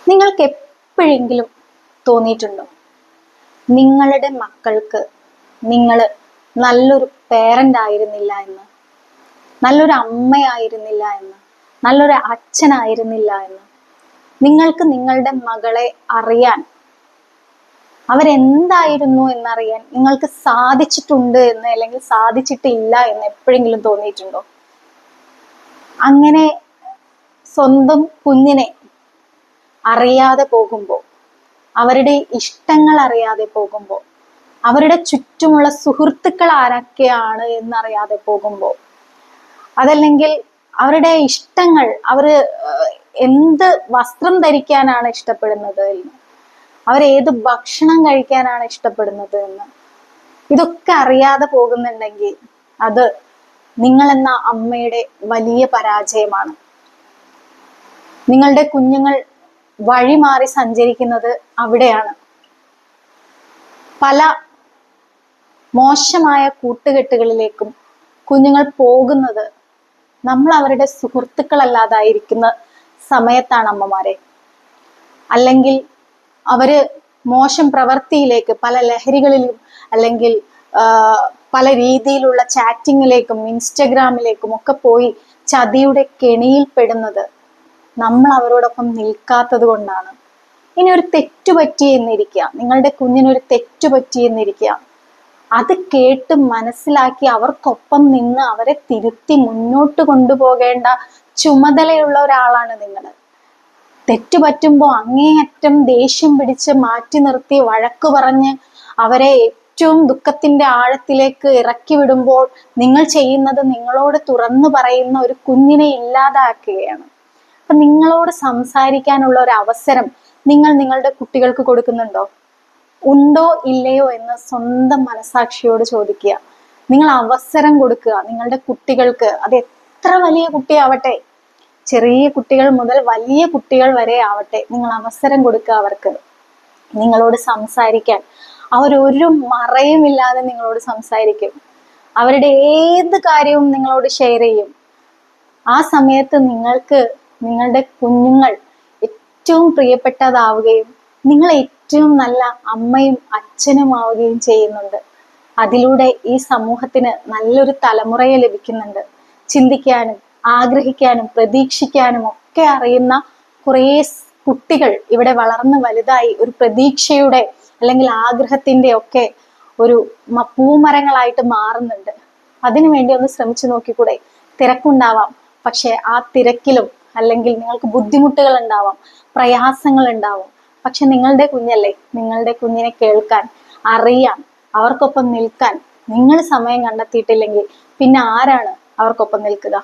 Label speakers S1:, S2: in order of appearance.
S1: നിങ്ങൾക്ക് എപ്പോഴെങ്കിലും തോന്നിയിട്ടുണ്ടോ നിങ്ങളുടെ മക്കൾക്ക് നിങ്ങൾ നല്ലൊരു പേരന്റ് ആയിരുന്നില്ല എന്ന്, നല്ലൊരു അമ്മയായിരുന്നില്ല എന്ന്, നല്ലൊരു അച്ഛനായിരുന്നില്ല എന്ന്? നിങ്ങൾക്ക് നിങ്ങളുടെ മകളെ അറിയാൻ, അവരെന്തായിരുന്നു എന്നറിയാൻ നിങ്ങൾക്ക് സാധിച്ചിട്ടുണ്ട് എന്ന്, അല്ലെങ്കിൽ സാധിച്ചിട്ടില്ല എന്ന് എപ്പോഴെങ്കിലും തോന്നിയിട്ടുണ്ടോ? അങ്ങനെ സ്വന്തം കുഞ്ഞിനെ അറിയാതെ പോകുമ്പോൾ, അവരുടെ ഇഷ്ടങ്ങൾ അറിയാതെ പോകുമ്പോൾ, അവരുടെ ചുറ്റുമുള്ള സുഹൃത്തുക്കൾ ആരൊക്കെയാണ് എന്നറിയാതെ പോകുമ്പോൾ, അതല്ലെങ്കിൽ അവരുടെ ഇഷ്ടങ്ങൾ, അവര് എന്ത് വസ്ത്രം ധരിക്കാനാണ് ഇഷ്ടപ്പെടുന്നത് എന്ന്, അവരേത് ഭക്ഷണം കഴിക്കാനാണ് ഇഷ്ടപ്പെടുന്നത് എന്ന്, ഇതൊക്കെ അറിയാതെ പോകുന്നുണ്ടെങ്കിൽ അത് നിങ്ങളെന്ന അമ്മയുടെ വലിയ പരാജയമാണ്. നിങ്ങളുടെ കുഞ്ഞുങ്ങൾ വഴി മാറി സഞ്ചരിക്കുന്നത് അവിടെയാണ്. പല മോശമായ കൂട്ടുകെട്ടുകളിലേക്കും കുഞ്ഞുങ്ങൾ പോകുന്നത് നമ്മൾ അവരുടെ സുഹൃത്തുക്കളല്ലാതായിരിക്കുന്ന സമയത്താണ് അമ്മമാരെ. അല്ലെങ്കിൽ അവര് മോശം പ്രവൃത്തിയിലേക്ക്, പല ലഹരികളിലും, അല്ലെങ്കിൽ പല രീതിയിലുള്ള ചാറ്റിങ്ങിലേക്കും ഇൻസ്റ്റഗ്രാമിലേക്കും ഒക്കെ പോയി ചതിയുടെ കെണിയിൽ പെടുന്നത് നമ്മൾ അവരോടൊപ്പം നിൽക്കാത്തത് കൊണ്ടാണ്. ഇനി ഒരു തെറ്റു പറ്റിയെന്നിരിക്കുക, നിങ്ങളുടെ കുഞ്ഞിനൊരു തെറ്റു പറ്റിയെന്നിരിക്കുക, അത് കേട്ട് മനസ്സിലാക്കി അവർക്കൊപ്പം നിന്ന് അവരെ തിരുത്തി മുന്നോട്ട് കൊണ്ടുപോകേണ്ട ചുമതലയുള്ള ഒരാളാണ് നിങ്ങൾ. തെറ്റു പറ്റുമ്പോൾ അങ്ങേയറ്റം ദേഷ്യം പിടിച്ച് മാറ്റി നിർത്തി വഴക്ക് പറഞ്ഞ് അവരെ ഏറ്റവും ദുഃഖത്തിന്റെ ആഴത്തിലേക്ക് ഇറക്കി വിടുമ്പോൾ നിങ്ങൾ ചെയ്യുന്നത് നിങ്ങളോട് തുറന്നു പറയുന്ന ഒരു കുഞ്ഞിനെ ഇല്ലാതാക്കുകയാണ്. അപ്പൊ നിങ്ങളോട് സംസാരിക്കാനുള്ള ഒരു അവസരം നിങ്ങൾ നിങ്ങളുടെ കുട്ടികൾക്ക് കൊടുക്കുന്നുണ്ടോ? ഉണ്ടോ ഇല്ലയോ എന്ന് സ്വന്തം മനസാക്ഷിയോട് ചോദിക്കുക. നിങ്ങൾ അവസരം കൊടുക്കുക നിങ്ങളുടെ കുട്ടികൾക്ക്. അത് എത്ര വലിയ കുട്ടിയാവട്ടെ, ചെറിയ കുട്ടികൾ മുതൽ വലിയ കുട്ടികൾ വരെ ആവട്ടെ, നിങ്ങൾ അവസരം കൊടുക്കുക അവർക്ക് നിങ്ങളോട് സംസാരിക്കാൻ. അവരൊരു മറയുമില്ലാതെ നിങ്ങളോട് സംസാരിക്കും. അവരുടെ ഏത് കാര്യവും നിങ്ങളോട് ഷെയർ ചെയ്യും. ആ സമയത്ത് നിങ്ങൾക്ക് നിങ്ങളുടെ കുഞ്ഞുങ്ങൾ ഏറ്റവും പ്രിയപ്പെട്ടതാവുകയും നിങ്ങൾ ഏറ്റവും നല്ല അമ്മയും അച്ഛനും ആവുകയും ചെയ്യുന്നുണ്ട്. അതിലൂടെ ഈ സമൂഹത്തിന് നല്ലൊരു തലമുറയെ ലഭിക്കുന്നുണ്ട്. ചിന്തിക്കാനും ആഗ്രഹിക്കാനും പ്രതീക്ഷിക്കാനും ഒക്കെ അറിയുന്ന കുറേ കുട്ടികൾ ഇവിടെ വളർന്ന് വലുതായി ഒരു പ്രതീക്ഷയുടെ അല്ലെങ്കിൽ ആഗ്രഹത്തിന്റെ ഒക്കെ ഒരു പൂമരങ്ങളായിട്ട് മാറുന്നുണ്ട്. അതിനു വേണ്ടി ഒന്ന് ശ്രമിച്ചു നോക്കിക്കൂടെ? തിരക്കുണ്ടാവാം, പക്ഷെ ആ തിരക്കിലും അല്ലെങ്കിൽ നിങ്ങൾക്ക് ബുദ്ധിമുട്ടുകൾ ഉണ്ടാവാം, പ്രയാസങ്ങൾ ഉണ്ടാവും. പക്ഷെ നിങ്ങളുടെ കുഞ്ഞല്ലേ, നിങ്ങളുടെ കുഞ്ഞിനെ കേൾക്കാൻ, അറിയാൻ, അവർക്കൊപ്പം നിൽക്കാൻ നിങ്ങൾ സമയം കണ്ടെത്തിയിട്ടില്ലെങ്കിൽ പിന്നെ ആരാണ് അവർക്കൊപ്പം നിൽക്കുക?